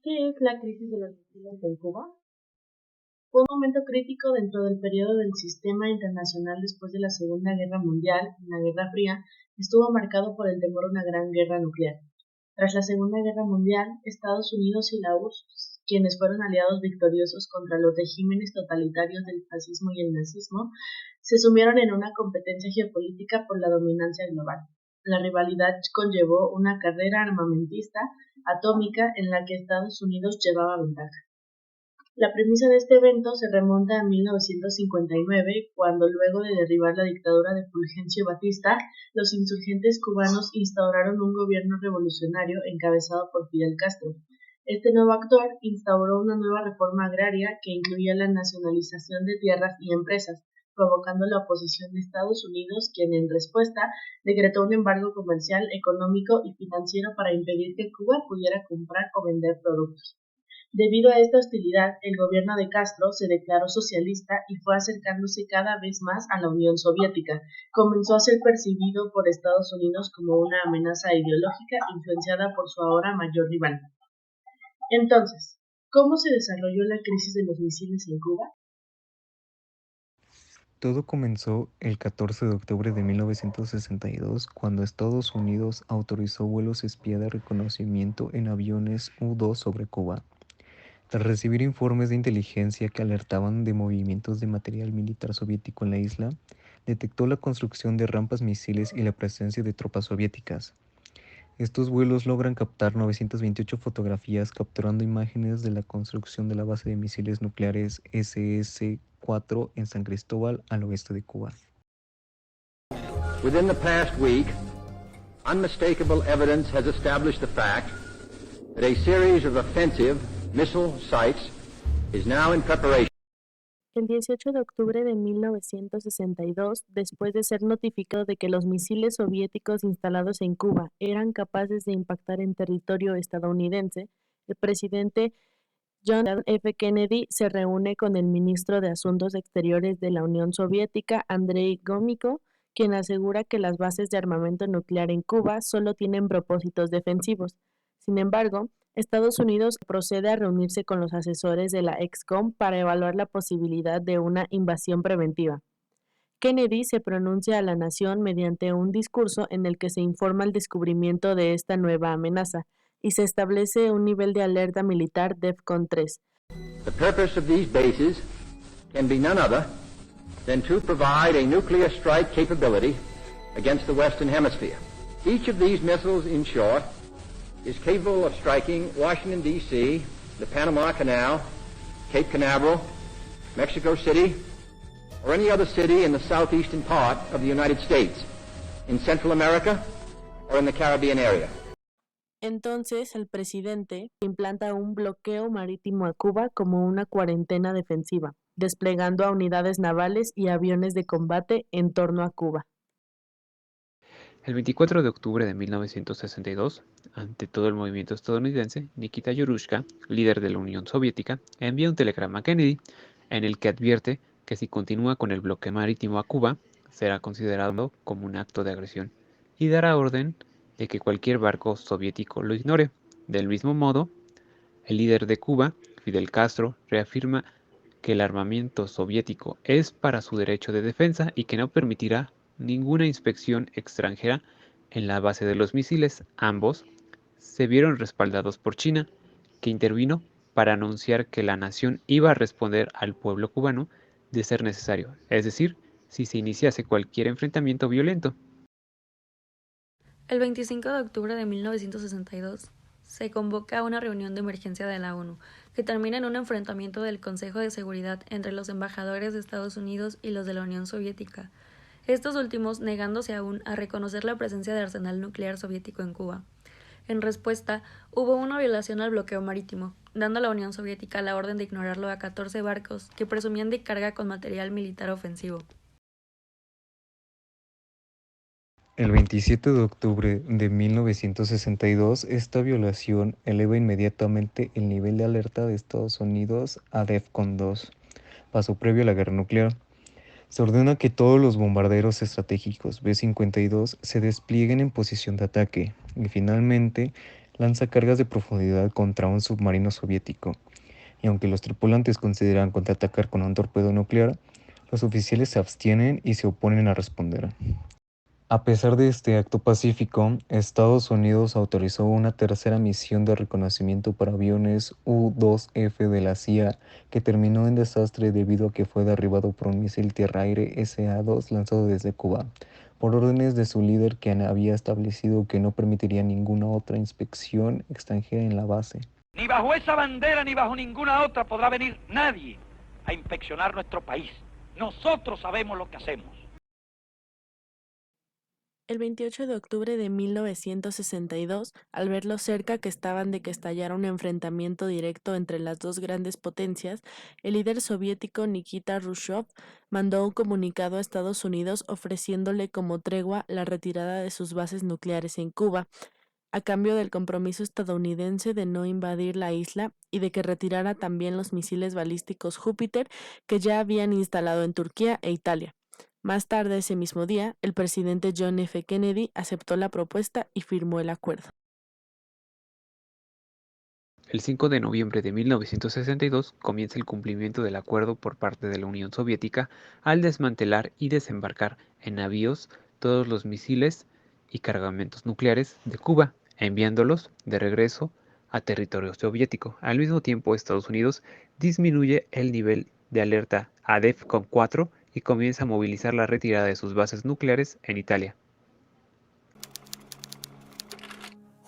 ¿Qué es la crisis de los misiles en Cuba? Fue un momento crítico dentro del periodo del sistema internacional después de la Segunda Guerra Mundial. La Guerra Fría estuvo marcado por el temor a una gran guerra nuclear. Tras la Segunda Guerra Mundial, Estados Unidos y la URSS, quienes fueron aliados victoriosos contra los regímenes totalitarios del fascismo y el nazismo, se sumieron en una competencia geopolítica por la dominancia global. La rivalidad conllevó una carrera armamentista atómica en la que Estados Unidos llevaba ventaja. La premisa de este evento se remonta a 1959, cuando luego de derribar la dictadura de Fulgencio Batista, los insurgentes cubanos instauraron un gobierno revolucionario encabezado por Fidel Castro. Este nuevo actor instauró una nueva reforma agraria que incluía la nacionalización de tierras y empresas, provocando la oposición de Estados Unidos, quien en respuesta decretó un embargo comercial, económico y financiero para impedir que Cuba pudiera comprar o vender productos. Debido a esta hostilidad, el gobierno de Castro se declaró socialista y fue acercándose cada vez más a la Unión Soviética. Comenzó a ser percibido por Estados Unidos como una amenaza ideológica influenciada por su ahora mayor rival. Entonces, ¿cómo se desarrolló la crisis de los misiles en Cuba? Todo comenzó el 14 de octubre de 1962, cuando Estados Unidos autorizó vuelos espía de reconocimiento en aviones U-2 sobre Cuba. Tras recibir informes de inteligencia que alertaban de movimientos de material militar soviético en la isla, detectó la construcción de rampas misiles y la presencia de tropas soviéticas. Estos vuelos logran captar 928 fotografías, capturando imágenes de la construcción de la base de misiles nucleares SS-4 en San Cristóbal, al oeste de Cuba. Within the past week, unmistakable evidence has established the fact that a series of offensive missile sites is now in preparation. El 18 de octubre de 1962, después de ser notificado de que los misiles soviéticos instalados en Cuba eran capaces de impactar en territorio estadounidense, el presidente John F. Kennedy se reúne con el ministro de Asuntos Exteriores de la Unión Soviética, Andrei Gromyko, quien asegura que las bases de armamento nuclear en Cuba solo tienen propósitos defensivos. Sin embargo, Estados Unidos procede a reunirse con los asesores de la ExComm para evaluar la posibilidad de una invasión preventiva. Kennedy se pronuncia a la nación mediante un discurso en el que se informa el descubrimiento de esta nueva amenaza y se establece un nivel de alerta militar DEFCON 3. The purpose of these bases can be none other than to provide a nuclear strike capability against the Western Hemisphere. Each of these missiles, in short, is capable of striking Washington, D.C., the Panama Canal, Cape Canaveral, Mexico City, or any other city in the southeastern part of the United States, in Central America, or in the Caribbean area. Entonces, el presidente implanta un bloqueo marítimo a Cuba como una cuarentena defensiva, desplegando a unidades navales y aviones de combate en torno a Cuba. El 24 de octubre de 1962, ante todo el movimiento estadounidense, Nikita Yurushka, líder de la Unión Soviética, envía un telegrama a Kennedy en el que advierte que si continúa con el bloqueo marítimo a Cuba, será considerado como un acto de agresión y dará orden de que cualquier barco soviético lo ignore. Del mismo modo, el líder de Cuba, Fidel Castro, reafirma que el armamento soviético es para su derecho de defensa y que no permitirá ninguna inspección extranjera en la base de los misiles. Ambos se vieron respaldados por China, que intervino para anunciar que la nación iba a responder al pueblo cubano de ser necesario, es decir, si se iniciase cualquier enfrentamiento violento. El 25 de octubre de 1962 se convoca una reunión de emergencia de la ONU, que termina en un enfrentamiento del Consejo de Seguridad entre los embajadores de Estados Unidos y los de la Unión Soviética, estos últimos negándose aún a reconocer la presencia de arsenal nuclear soviético en Cuba. En respuesta, hubo una violación al bloqueo marítimo, dando a la Unión Soviética la orden de ignorarlo a 14 barcos que presumían de carga con material militar ofensivo. El 27 de octubre de 1962, esta violación eleva inmediatamente el nivel de alerta de Estados Unidos a DEFCON 2, paso previo a la guerra nuclear. Se ordena que todos los bombarderos estratégicos B-52 se desplieguen en posición de ataque y finalmente lanza cargas de profundidad contra un submarino soviético, y aunque los tripulantes consideran contraatacar con un torpedo nuclear, los oficiales se abstienen y se oponen a responder. A pesar de este acto pacífico, Estados Unidos autorizó una tercera misión de reconocimiento para aviones U-2F de la CIA que terminó en desastre debido a que fue derribado por un misil tierra-aire SA-2 lanzado desde Cuba, por órdenes de su líder, quien había establecido que no permitiría ninguna otra inspección extranjera en la base. Ni bajo esa bandera ni bajo ninguna otra podrá venir nadie a inspeccionar nuestro país. Nosotros sabemos lo que hacemos. El 28 de octubre de 1962, al ver lo cerca que estaban de que estallara un enfrentamiento directo entre las dos grandes potencias, el líder soviético Nikita Khrushchev mandó un comunicado a Estados Unidos ofreciéndole como tregua la retirada de sus bases nucleares en Cuba, a cambio del compromiso estadounidense de no invadir la isla y de que retirara también los misiles balísticos Júpiter que ya habían instalado en Turquía e Italia. Más tarde ese mismo día, el presidente John F. Kennedy aceptó la propuesta y firmó el acuerdo. El 5 de noviembre de 1962 comienza el cumplimiento del acuerdo por parte de la Unión Soviética al desmantelar y desembarcar en navíos todos los misiles y cargamentos nucleares de Cuba, enviándolos de regreso a territorio soviético. Al mismo tiempo, Estados Unidos disminuye el nivel de alerta a DEFCON 4 y comienza a movilizar la retirada de sus bases nucleares en Italia.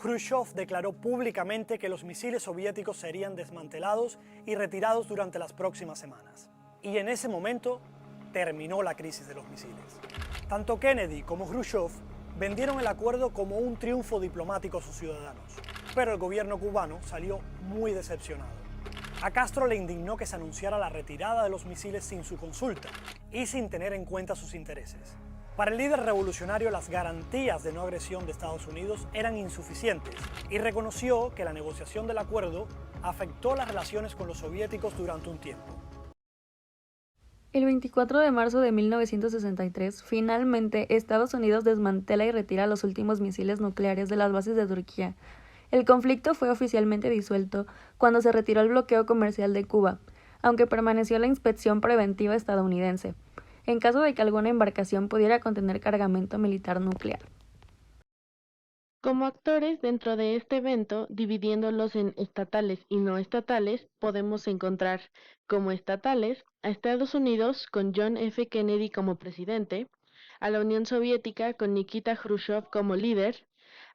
Khrushchev declaró públicamente que los misiles soviéticos serían desmantelados y retirados durante las próximas semanas. Y en ese momento terminó la crisis de los misiles. Tanto Kennedy como Khrushchev vendieron el acuerdo como un triunfo diplomático a sus ciudadanos, pero el gobierno cubano salió muy decepcionado. A Castro le indignó que se anunciara la retirada de los misiles sin su consulta y sin tener en cuenta sus intereses. Para el líder revolucionario, las garantías de no agresión de Estados Unidos eran insuficientes y reconoció que la negociación del acuerdo afectó las relaciones con los soviéticos durante un tiempo. El 24 de marzo de 1963, finalmente, Estados Unidos desmantela y retira los últimos misiles nucleares de las bases de Turquía. El conflicto fue oficialmente disuelto cuando se retiró el bloqueo comercial de Cuba, aunque permaneció la inspección preventiva estadounidense, en caso de que alguna embarcación pudiera contener cargamento militar nuclear. Como actores dentro de este evento, dividiéndolos en estatales y no estatales, podemos encontrar como estatales a Estados Unidos con John F. Kennedy como presidente, a la Unión Soviética con Nikita Khrushchev como líder,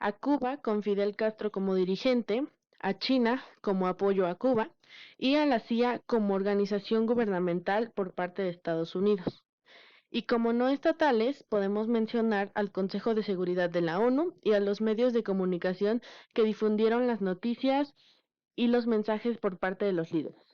a Cuba con Fidel Castro como dirigente, a China como apoyo a Cuba y a la CIA como organización gubernamental por parte de Estados Unidos. Y como no estatales, podemos mencionar al Consejo de Seguridad de la ONU y a los medios de comunicación que difundieron las noticias y los mensajes por parte de los líderes.